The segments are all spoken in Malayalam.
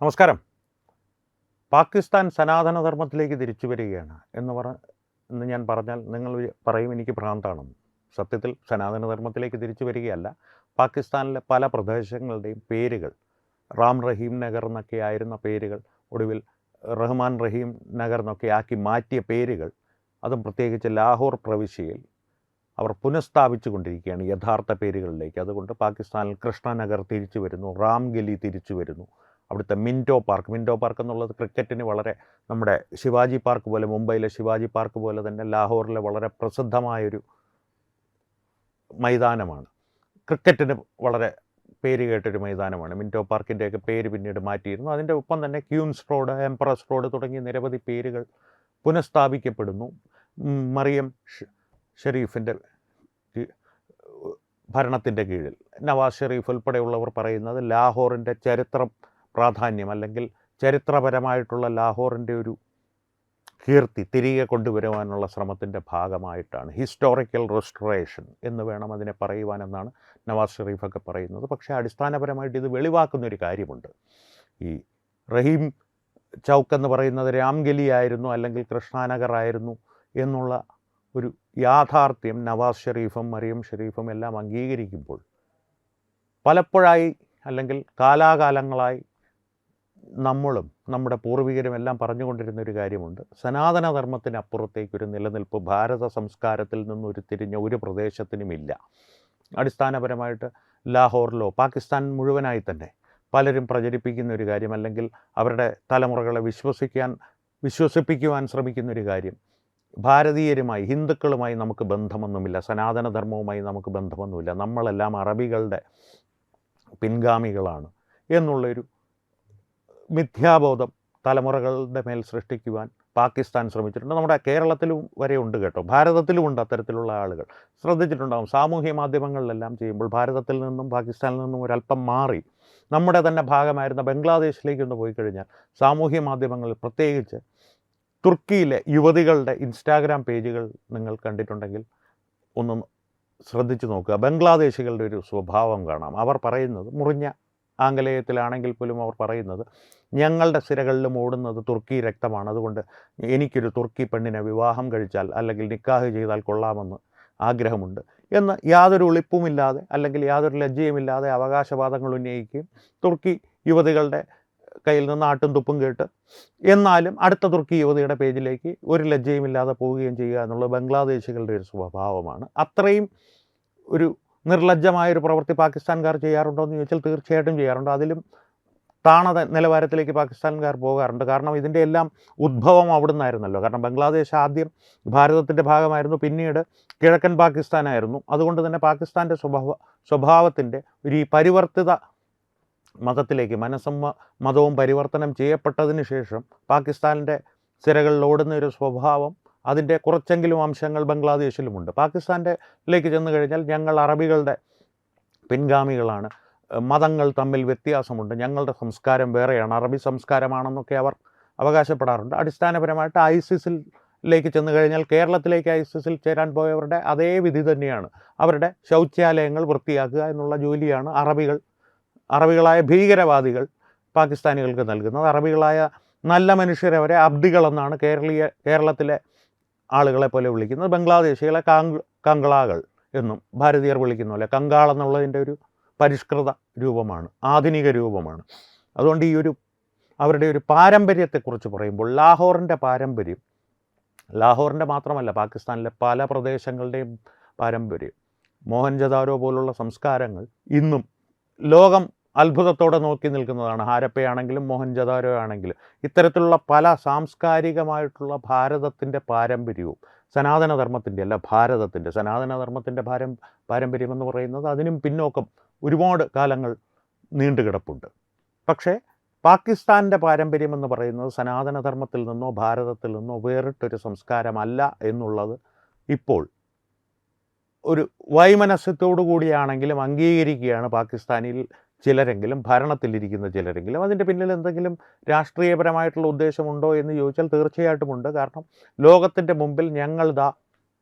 നമസ്കാരം. പാകിസ്ഥാൻ സനാതനധർമ്മത്തിലേക്ക് തിരിച്ചു വരികയാണ് എന്ന് ഞാൻ പറഞ്ഞാൽ നിങ്ങൾ പറയും എനിക്ക് ഭ്രാന്താണെന്ന്. സത്യത്തിൽ സനാതനധർമ്മത്തിലേക്ക് തിരിച്ചു വരികയല്ല. പാകിസ്ഥാനിലെ പല പ്രദേശങ്ങളുടെയും പേരുകൾ റാം റഹീം നഗർ എന്നൊക്കെ ആയിരുന്ന പേരുകൾ ഒടുവിൽ റഹ്മാൻ റഹീം നഗർ എന്നൊക്കെ ആക്കി മാറ്റിയ പേരുകൾ, അതും പ്രത്യേകിച്ച് ലാഹോർ പ്രവിശ്യയിൽ അവർ പുനഃസ്ഥാപിച്ചു കൊണ്ടിരിക്കുകയാണ് യഥാർത്ഥ പേരുകളിലേക്ക്. അതുകൊണ്ട് പാകിസ്ഥാനിൽ കൃഷ്ണനഗർ തിരിച്ചു വരുന്നു, റാംഗലി തിരിച്ചു വരുന്നു. അവിടുത്തെ മിൻറ്റോ പാർക്ക് എന്നുള്ളത് ക്രിക്കറ്റിന് വളരെ നമ്മുടെ ശിവാജി പാർക്ക് പോലെ, മുംബൈയിലെ ശിവാജി പാർക്ക് പോലെ തന്നെ ലാഹോറിലെ വളരെ പ്രസിദ്ധമായൊരു മൈതാനമാണ്. ക്രിക്കറ്റിന് വളരെ പേര് കേട്ടൊരു മൈതാനമാണ്. മിൻറ്റോ പാർക്കിൻ്റെയൊക്കെ പേര് പിന്നീട് മാറ്റിയിരുന്നു. അതിൻ്റെ ഒപ്പം തന്നെ ക്യൂൻസ് റോഡ്, എംപ്രസ് റോഡ് തുടങ്ങിയ നിരവധി പേരുകൾ പുനഃസ്ഥാപിക്കപ്പെടുന്നു. മറിയം ഷെരീഫിൻ്റെ ഭരണത്തിൻ്റെ കീഴിൽ നവാസ് ഷെരീഫ് ഉൾപ്പെടെയുള്ളവർ പറയുന്നത് ലാഹോറിൻ്റെ ചരിത്ര പ്രാധാന്യം അല്ലെങ്കിൽ ചരിത്രപരമായിട്ടുള്ള ലാഹോറിൻ്റെ ഒരു കീർത്തി തിരികെ കൊണ്ടുവരുവാനുള്ള ശ്രമത്തിൻ്റെ ഭാഗമായിട്ടാണ്. ഹിസ്റ്റോറിക്കൽ റെസ്റ്റോറേഷൻ എന്ന് വേണം അതിനെ പറയുവാനെന്നാണ് നവാസ് ഷെരീഫൊക്കെ പറയുന്നത്. പക്ഷേ അടിസ്ഥാനപരമായിട്ട് ഇത് വെളിവാക്കുന്നൊരു കാര്യമുണ്ട്. ഈ റഹീം ചൗക്ക് എന്ന് പറയുന്നത് രാംഗലി ആയിരുന്നു അല്ലെങ്കിൽ കൃഷ്ണനഗർ ആയിരുന്നു എന്നുള്ള ഒരു യാഥാർത്ഥ്യം നവാസ് ഷെരീഫും മറിയം ഷെരീഫും എല്ലാം അംഗീകരിക്കുമ്പോൾ പലപ്പോഴായി അല്ലെങ്കിൽ കാലാകാലങ്ങളായി നമ്മളും നമ്മുടെ പൂർവികരും എല്ലാം പറഞ്ഞുകൊണ്ടിരുന്ന ഒരു കാര്യമുണ്ട്. സനാതനധർമ്മത്തിനപ്പുറത്തേക്കൊരു നിലനിൽപ്പ് ഭാരത സംസ്കാരത്തിൽ നിന്നൊരു തിരിഞ്ഞ ഒരു പ്രദേശത്തിനുമില്ല. അടിസ്ഥാനപരമായിട്ട് ലാഹോറിലോ പാകിസ്ഥാൻ മുഴുവനായി തന്നെ പലരും പ്രചരിപ്പിക്കുന്ന ഒരു കാര്യം, അല്ലെങ്കിൽ അവരുടെ തലമുറകളെ വിശ്വസിപ്പിക്കുവാൻ ശ്രമിക്കുന്നൊരു കാര്യം, ഭാരതീയരുമായി ഹിന്ദുക്കളുമായി നമുക്ക് ബന്ധമൊന്നുമില്ല, സനാതനധർമ്മവുമായി നമുക്ക് ബന്ധമൊന്നുമില്ല, നമ്മളെല്ലാം അറബികളുടെ പിൻഗാമികളാണ് എന്നുള്ളൊരു മിഥ്യാബോധം തലമുറകളുടെ മേൽ സൃഷ്ടിക്കുവാൻ പാകിസ്ഥാൻ ശ്രമിച്ചിട്ടുണ്ട്. നമ്മുടെ കേരളത്തിലും വരെ ഉണ്ട് കേട്ടോ, ഭാരതത്തിലും ഉണ്ട് അത്തരത്തിലുള്ള ആളുകൾ. ശ്രദ്ധിച്ചിട്ടുണ്ടാകും, സാമൂഹ്യ മാധ്യമങ്ങളിലെല്ലാം ചെയ്യുമ്പോൾ ഭാരതത്തിൽ നിന്നും പാകിസ്ഥാനിൽ നിന്നും ഒരല്പം മാറി നമ്മുടെ തന്നെ ഭാഗമായിരുന്ന ബംഗ്ലാദേശിലേക്കൊന്ന് പോയി കഴിഞ്ഞാൽ സാമൂഹ്യ മാധ്യമങ്ങളിൽ പ്രത്യേകിച്ച് തുർക്കിയിലെ യുവതികളുടെ ഇൻസ്റ്റാഗ്രാം പേജുകൾ നിങ്ങൾ കണ്ടിട്ടുണ്ടെങ്കിൽ ഒന്ന് ശ്രദ്ധിച്ചു നോക്കുക. ബംഗ്ലാദേശികളുടെ ഒരു സ്വഭാവം കാണാം. അവർ പറയുന്നത്, മുറിഞ്ഞ ആംഗലേയത്തിലാണെങ്കിൽ പോലും അവർ പറയുന്നത്, ഞങ്ങളുടെ സിരകളിലും ഓടുന്നത് തുർക്കി രക്തമാണ്, അതുകൊണ്ട് എനിക്കൊരു തുർക്കി പെണ്ണിനെ വിവാഹം കഴിച്ചാൽ അല്ലെങ്കിൽ നിക്കാഹ് ചെയ്താൽ കൊള്ളാമെന്ന് ആഗ്രഹമുണ്ട് എന്ന് യാതൊരു ഒളിപ്പുമില്ലാതെ അല്ലെങ്കിൽ യാതൊരു ലജ്ജയുമില്ലാതെ അവകാശവാദങ്ങൾ ഉന്നയിക്കുകയും തുർക്കി യുവതികളുടെ കയ്യിൽ നിന്ന് ആട്ടും തുപ്പും കേട്ട് എന്നാലും അടുത്ത തുർക്കി യുവതിയുടെ പേജിലേക്ക് ഒരു ലജ്ജയുമില്ലാതെ പോവുകയും ചെയ്യുക എന്നുള്ള ബംഗ്ലാദേശികളുടെ ഒരു സ്വഭാവമാണ്. അത്രയും ഒരു നിർലജ്ജമായൊരു പ്രവൃത്തി പാകിസ്ഥാൻകാർ ചെയ്യാറുണ്ടോ എന്ന് ചോദിച്ചാൽ തീർച്ചയായിട്ടും ചെയ്യാറുണ്ട്. അതിലും താണ നിലവാരത്തിലേക്ക് പാകിസ്ഥാൻകാർ പോകാറുണ്ട്. കാരണം ഇതിൻ്റെ എല്ലാം ഉദ്ഭവം അവിടെ നിന്നായിരുന്നല്ലോ. കാരണം ബംഗ്ലാദേശ് ആദ്യം ഭാരതത്തിൻ്റെ ഭാഗമായിരുന്നു, പിന്നീട് കിഴക്കൻ പാകിസ്ഥാനായിരുന്നു. അതുകൊണ്ട് തന്നെ പാകിസ്ഥാൻ്റെ സ്വഭാവത്തിൻ്റെ ഒരു ഈ പരിവർത്തിത മതത്തിലേക്ക് മതവും പരിവർത്തനം ചെയ്യപ്പെട്ടതിന് ശേഷം പാകിസ്ഥാനിൻ്റെ സിരകളിൽ ഓടുന്ന ഒരു സ്വഭാവം, അതിൻ്റെ കുറച്ചെങ്കിലും അംശങ്ങൾ ബംഗ്ലാദേശിലുമുണ്ട്. പാകിസ്ഥാനിലേക്ക് ചെന്ന് കഴിഞ്ഞാൽ ഞങ്ങൾ അറബികളുടെ പിൻഗാമികളാണ്, മതങ്ങൾ തമ്മിൽ വ്യത്യാസമുണ്ട്, ഞങ്ങളുടെ സംസ്കാരം വേറെയാണ്, അറബി സംസ്കാരമാണെന്നൊക്കെ അവർ അവകാശപ്പെടാറുണ്ട്. അടിസ്ഥാനപരമായിട്ട് ഐസിസിലേക്ക് ചെന്ന് കഴിഞ്ഞാൽ കേരളത്തിലേക്ക് ഐസിസിൽ ചേരാൻ പോയവരുടെ അതേ വിധി തന്നെയാണ്. അവരുടെ ശൗചാലയങ്ങൾ വൃത്തിയാക്കുക എന്നുള്ള ജോലിയാണ് അറബികളായ ഭീകരവാദികൾ പാകിസ്ഥാനികൾക്ക് നൽകുന്നത്. അറബികളായ നല്ല മനുഷ്യരെ വരെ അബ്ദികളെന്നാണ് കേരളത്തിലെ ആളുകളെ പോലെ വിളിക്കുന്നത്. ബംഗ്ലാദേശികളെ കങ്കളാകൾ എന്നും ഭാരതീയർ വിളിക്കുന്ന പോലെ കങ്കാൾ എന്നുള്ളതിൻ്റെ ഒരു പരിഷ്കൃത രൂപമാണ്, ആധുനിക രൂപമാണ്. അതുകൊണ്ട് അവരുടെ ഒരു പാരമ്പര്യത്തെക്കുറിച്ച് പറയുമ്പോൾ ലാഹോറിൻ്റെ പാരമ്പര്യം, ലാഹോറിൻ്റെ മാത്രമല്ല പാകിസ്ഥാനിലെ പല പ്രദേശങ്ങളുടെയും പാരമ്പര്യം, മോഹൻജദാരോ പോലുള്ള സംസ്കാരങ്ങൾ ഇന്നും ലോകം അത്ഭുതത്തോടെ നോക്കി നിൽക്കുന്നതാണ്. ഹാരപ്പയാണെങ്കിലും മോഹൻജദാരോ ആണെങ്കിലും ഇത്തരത്തിലുള്ള പല സാംസ്കാരികമായിട്ടുള്ള ഭാരതത്തിൻ്റെ പാരമ്പര്യവും സനാതനധർമ്മത്തിൻ്റെ അല്ല, സനാതനധർമ്മത്തിൻ്റെ പാരമ്പര്യമെന്ന് പറയുന്നത് അതിനും പിന്നോക്കം ഒരുപാട് കാലങ്ങൾ നീണ്ടുകിടപ്പുണ്ട്. പക്ഷേ പാകിസ്ഥാൻ്റെ പാരമ്പര്യമെന്ന് പറയുന്നത് സനാതനധർമ്മത്തിൽ നിന്നോ ഭാരതത്തിൽ നിന്നോ വേറിട്ടൊരു സംസ്കാരമല്ല എന്നുള്ളത് ഇപ്പോൾ ഒരു വൈമനസ്യത്തോടു കൂടിയാണെങ്കിലും അംഗീകരിക്കുകയാണ് പാകിസ്ഥാനിൽ ചിലരെങ്കിലും, ഭരണത്തിലിരിക്കുന്ന ചിലരെങ്കിലും. അതിൻ്റെ പിന്നിൽ എന്തെങ്കിലും രാഷ്ട്രീയപരമായിട്ടുള്ള ഉദ്ദേശമുണ്ടോ എന്ന് ചോദിച്ചാൽ തീർച്ചയായിട്ടുമുണ്ട്. കാരണം ലോകത്തിൻ്റെ മുമ്പിൽ ഞങ്ങളിതാ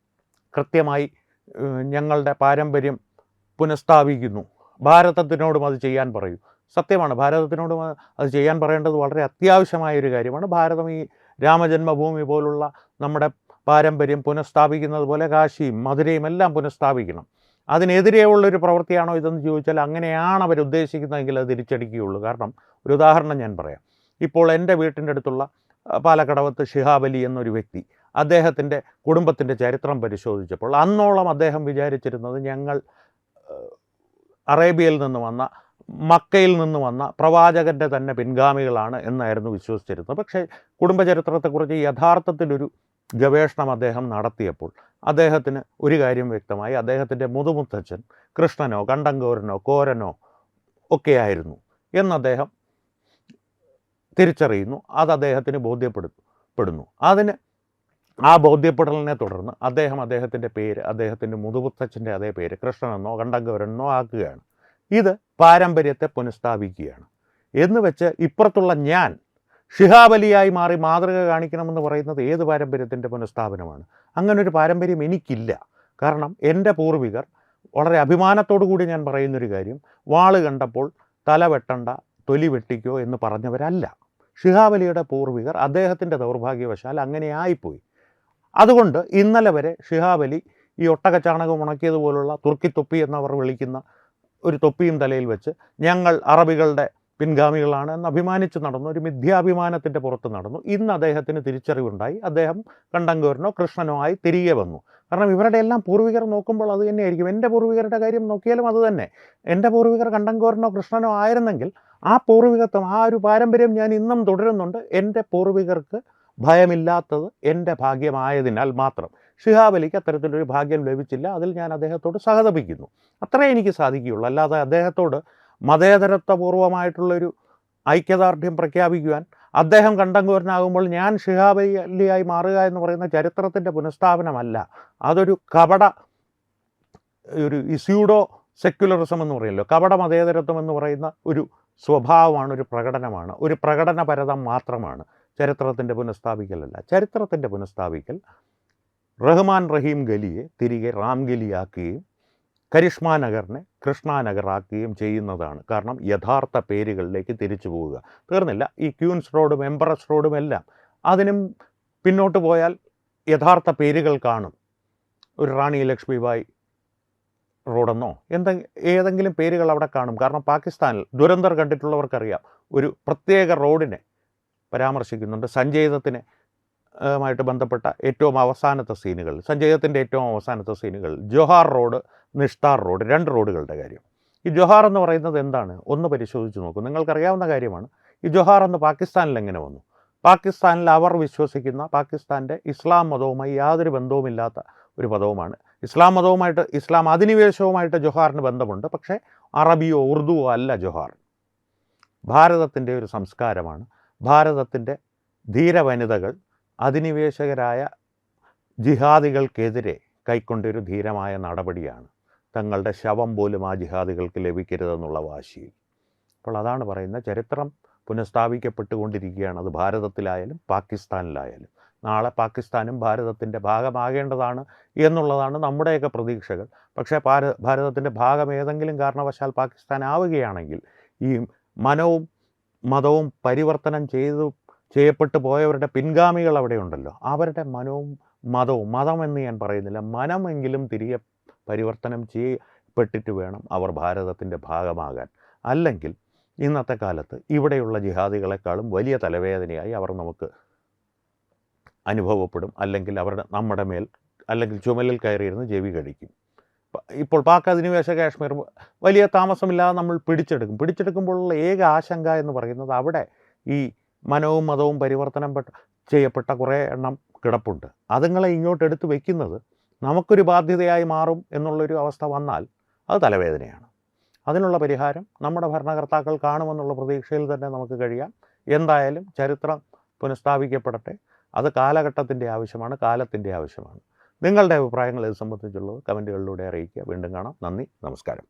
കൃത്യമായി ഞങ്ങളുടെ പാരമ്പര്യം പുനഃസ്ഥാപിക്കുന്നു, ഭാരതത്തിനോടും അത് ചെയ്യാൻ പറയൂ, സത്യമാണ്. ഭാരതത്തിനോട് അത് ചെയ്യാൻ പറയേണ്ടത് വളരെ അത്യാവശ്യമായ ഒരു കാര്യമാണ്. ഭാരതം ഈ രാമജന്മഭൂമി പോലുള്ള നമ്മുടെ പാരമ്പര്യം പുനഃസ്ഥാപിക്കുന്നത് പോലെ കാശിയും മധുരയും എല്ലാം പുനഃസ്ഥാപിക്കണം. അതിനെതിരെയുള്ളൊരു പ്രവൃത്തിയാണോ ഇതെന്ന് ചോദിച്ചാൽ അങ്ങനെയാണ് അവരുദ്ദേശിക്കുന്നതെങ്കിൽ അത് തിരിച്ചടിക്കുകയുള്ളൂ. കാരണം ഒരു ഉദാഹരണം ഞാൻ പറയാം. ഇപ്പോൾ എൻ്റെ വീട്ടിൻ്റെ അടുത്തുള്ള പാലക്കടവത്ത് ഷിഹാബ് അലി എന്നൊരു വ്യക്തി, അദ്ദേഹത്തിൻ്റെ കുടുംബത്തിൻ്റെ ചരിത്രം പരിശോധിച്ചപ്പോൾ അന്നോളം അദ്ദേഹം വിചാരിച്ചിരുന്നത് ഞങ്ങൾ അറേബ്യയിൽ നിന്ന് വന്ന, മക്കയിൽ നിന്ന് വന്ന പ്രവാചകൻ്റെ തന്നെ പിൻഗാമികളാണ് എന്നായിരുന്നു വിശ്വസിച്ചിരുന്നത്. പക്ഷേ കുടുംബചരിത്രത്തെക്കുറിച്ച് യഥാർത്ഥത്തിലൊരു ഗവേഷണം അദ്ദേഹം നടത്തിയപ്പോൾ അദ്ദേഹത്തിന് ഒരു കാര്യം വ്യക്തമായി. അദ്ദേഹത്തിൻ്റെ മുതുമുത്തച്ഛൻ കൃഷ്ണനോ കണ്ടങ്കോരനോ കോരനോ ഒക്കെയായിരുന്നു എന്ന് അദ്ദേഹം തിരിച്ചറിയുന്നു. അത് അദ്ദേഹത്തിന് ബോധ്യപ്പെടുന്നു. ആ ബോധ്യപ്പെടലിനെ തുടർന്ന് അദ്ദേഹത്തിൻ്റെ പേര് അദ്ദേഹത്തിൻ്റെ മുതുമുത്തച്ഛൻ്റെ അതേ പേര് കൃഷ്ണനെന്നോ കണ്ടങ്കോരനെന്നോ ആക്കുകയാണ്. ഇത് പാരമ്പര്യത്തെ പുനഃസ്ഥാപിക്കുകയാണ്. എന്ന് വെച്ച് ഇപ്പുറത്തുള്ള ഞാൻ ഷിഹാബ് അലിയായി മാറി മാതൃക കാണിക്കണമെന്ന് പറയുന്നത് ഏത് പാരമ്പര്യത്തിൻ്റെ പുനഃസ്ഥാപനമാണ്? അങ്ങനൊരു പാരമ്പര്യം എനിക്കില്ല. കാരണം എൻ്റെ പൂർവികർ, വളരെ അഭിമാനത്തോടു കൂടി ഞാൻ പറയുന്നൊരു കാര്യം, വാള് കണ്ടപ്പോൾ തല വെട്ടണ്ട തൊലി വെട്ടിക്കോ എന്ന് പറഞ്ഞവരല്ല. ഷിഹാബ് അലിയുടെ പൂർവികർ അദ്ദേഹത്തിൻ്റെ ദൗർഭാഗ്യവശാൽ അങ്ങനെ ആയിപ്പോയി. അതുകൊണ്ട് ഇന്നലെ വരെ ഷിഹാബ് അലി ഈ ഒട്ടകച്ചാണകം ഉണക്കിയതുപോലുള്ള തുർക്കി തൊപ്പി എന്നവർ വിളിക്കുന്ന ഒരു തൊപ്പിയും തലയിൽ വെച്ച് ഞങ്ങൾ അറബികളുടെ പിൻഗാമികളാണ് എന്ന് അഭിമാനിച്ച് നടന്നു. ഒരു മിഥ്യാഭിമാനത്തിൻ്റെ പുറത്ത് നടന്നു. ഇന്ന് അദ്ദേഹത്തിന് തിരിച്ചറിവുണ്ടായി. അദ്ദേഹം കണ്ടങ്കോരനോ കൃഷ്ണനോ ആയി തിരികെ വന്നു. കാരണം ഇവരുടെ എല്ലാം പൂർവികർ നോക്കുമ്പോൾ അത് തന്നെയായിരിക്കും. എൻ്റെ പൂർവികരുടെ കാര്യം നോക്കിയാലും അത് തന്നെ. എൻ്റെ പൂർവികർ കണ്ടങ്കോരനോ കൃഷ്ണനോ ആയിരുന്നെങ്കിൽ ആ പൂർവികത്വം, ആ ഒരു പാരമ്പര്യം ഞാൻ ഇന്നും തുടരുന്നുണ്ട്. എൻ്റെ പൂർവികർക്ക് ഭയമില്ലാത്തത് എൻ്റെ ഭാഗ്യമായതിനാൽ മാത്രം. ഷിഹാബ് അലിക്ക് അത്തരത്തിലൊരു ഭാഗ്യം ലഭിച്ചില്ല. അതിൽ ഞാൻ അദ്ദേഹത്തോട് സഹതപിക്കുന്നു. അത്രേ എനിക്ക് സാധിക്കുകയുള്ളൂ. അല്ലാതെ അദ്ദേഹത്തോട് മതേതരത്വപൂർവമായിട്ടുള്ളൊരു ഐക്യദാർഢ്യം പ്രഖ്യാപിക്കുവാൻ, അദ്ദേഹം കണ്ടങ്കോരനാകുമ്പോൾ ഞാൻ ഷിഹാബ് അലിയായി മാറുക എന്ന് പറയുന്ന ചരിത്രത്തിൻ്റെ പുനഃസ്ഥാപനമല്ല. അതൊരു ഒരു സ്യൂഡോ സെക്യുലറിസം എന്ന് പറയുമല്ലോ, കപട മതേതരത്വം എന്ന് പറയുന്ന ഒരു സ്വഭാവമാണ്, ഒരു പ്രകടനമാണ്, ഒരു പ്രകടനപരത മാത്രമാണ്. ചരിത്രത്തിൻ്റെ പുനഃസ്ഥാപിക്കലല്ല. ചരിത്രത്തിൻ്റെ പുനഃസ്ഥാപിക്കൽ റഹ്മാൻ റഹീം ഗലിയെ തിരികെ റാംഗലിയാക്കുകയും കരിഷ്മ നഗറിനെ കൃഷ്ണാനഗറാക്കുകയും ചെയ്യുന്നതാണ്. കാരണം യഥാർത്ഥ പേരുകളിലേക്ക് തിരിച്ചു പോവുക. തീർന്നില്ല. ഈ ക്യൂൻസ് റോഡും എംബറസ് റോഡും എല്ലാം അതിനും പിന്നോട്ട് പോയാൽ യഥാർത്ഥ പേരുകൾ കാണും. ഒരു റാണി ലക്ഷ്മിബായി റോഡെന്നോ ഏതെങ്കിലും പേരുകൾ അവിടെ കാണും. കാരണം പാകിസ്ഥാനിൽ ദുരന്തർ കണ്ടിട്ടുള്ളവർക്കറിയാം, ഒരു പ്രത്യേക റോഡിനെ പരാമർശിക്കുന്നുണ്ട്. സഞ്ജയ് മായിട്ട് ബന്ധപ്പെട്ട ഏറ്റവും അവസാനത്തെ സീനുകൾ, സഞ്ജയത്തിൻ്റെ ഏറ്റവും അവസാനത്തെ സീനുകൾ ജോഹാർ റോഡ്, നിഷ്താർ റോഡ്, 2 റോഡുകളുടെ കാര്യം. ഈ ജോഹാർ എന്ന് പറയുന്നത് എന്താണ്? ഒന്ന് പരിശോധിച്ച് നോക്കും. നിങ്ങൾക്കറിയാവുന്ന കാര്യമാണ്. ഈ ജോഹാർ എന്ന് പാകിസ്ഥാനിൽ എങ്ങനെ വന്നു? പാകിസ്ഥാനിൽ അവർ വിശ്വസിക്കുന്ന, പാകിസ്ഥാൻ്റെ ഇസ്ലാം മതവുമായി യാതൊരു ബന്ധവുമില്ലാത്ത ഒരു പദവുമാണ്. ഇസ്ലാം അധിനിവേശവുമായിട്ട് ജോഹാറിന് ബന്ധമുണ്ട്. പക്ഷേ അറബിയോ ഉറുദുവോ അല്ല ജോഹാർ. ഭാരതത്തിൻ്റെ ഒരു സംസ്കാരമാണ്. ഭാരതത്തിൻ്റെ ധീരവനിതകൾ അധിനിവേശകരായ ജിഹാദികൾക്കെതിരെ കൈക്കൊണ്ടൊരു ധീരമായ നടപടിയാണ്. തങ്ങളുടെ ശവം പോലും ആ ജിഹാദികൾക്ക് ലഭിക്കരുതെന്നുള്ള വാശിയിൽ. അപ്പോൾ അതാണ് പറയുന്നത്, ചരിത്രം പുനഃസ്ഥാപിക്കപ്പെട്ടുകൊണ്ടിരിക്കുകയാണ്. അത് ഭാരതത്തിലായാലും പാകിസ്ഥാനിലായാലും. നാളെ പാകിസ്ഥാനും ഭാരതത്തിൻ്റെ ഭാഗമാകേണ്ടതാണ് എന്നുള്ളതാണ് നമ്മുടെയൊക്കെ പ്രതീക്ഷകൾ. പക്ഷേ ഭാരതത്തിൻ്റെ ഭാഗം ഏതെങ്കിലും കാരണവശാൽ പാകിസ്ഥാൻ ആവുകയാണെങ്കിൽ ഈ മനവും മതവും പരിവർത്തനം ചെയ്യപ്പെട്ടു പോയവരുടെ പിൻഗാമികൾ അവിടെ ഉണ്ടല്ലോ, അവരുടെ മനവും മതവും, മതമെന്ന് ഞാൻ പറയുന്നില്ല, മനമെങ്കിലും തിരികെ പരിവർത്തനം ചെയ്യപ്പെട്ടിട്ട് വേണം അവർ ഭാരതത്തിൻ്റെ ഭാഗമാകാൻ. അല്ലെങ്കിൽ ഇന്നത്തെ കാലത്ത് ഇവിടെയുള്ള ജിഹാദികളെക്കാളും വലിയ തലവേദനയായി അവർ നമുക്ക് അനുഭവപ്പെടും. അല്ലെങ്കിൽ നമ്മുടെ മേൽ അല്ലെങ്കിൽ ചുമലിൽ കയറിയിരുന്ന് ചെവി കഴിക്കും. ഇപ്പോൾ പാക് അധിനിവേശ കാശ്മീർ വലിയ താമസമില്ലാതെ നമ്മൾ പിടിച്ചെടുക്കുമ്പോഴുള്ള ഏക ആശങ്ക എന്ന് പറയുന്നത് അവിടെ ഈ മനവും മതവും പരിവർത്തനം ചെയ്യപ്പെട്ട കുറേ എണ്ണം കിടപ്പുണ്ട്. അതുങ്ങളെ ഇങ്ങോട്ട് എടുത്ത് വയ്ക്കുന്നത് നമുക്കൊരു ബാധ്യതയായി മാറും എന്നുള്ളൊരു അവസ്ഥ വന്നാൽ അത് തലവേദനയാണ്. അതിനുള്ള പരിഹാരം നമ്മുടെ ഭരണകർത്താക്കൾ കാണുമെന്നുള്ള പ്രതീക്ഷയിൽ തന്നെ നമുക്ക് കഴിയാം. എന്തായാലും ചരിത്രം പുനഃസ്ഥാപിക്കപ്പെടട്ടെ. അത് കാലഘട്ടത്തിൻ്റെ ആവശ്യമാണ്, കാലത്തിൻ്റെ ആവശ്യമാണ്. നിങ്ങളുടെ അഭിപ്രായങ്ങൾ ഇത് സംബന്ധിച്ചുള്ളത് കമൻറ്റുകളിലൂടെ അറിയിക്കുക. വീണ്ടും കാണാം. നന്ദി, നമസ്കാരം.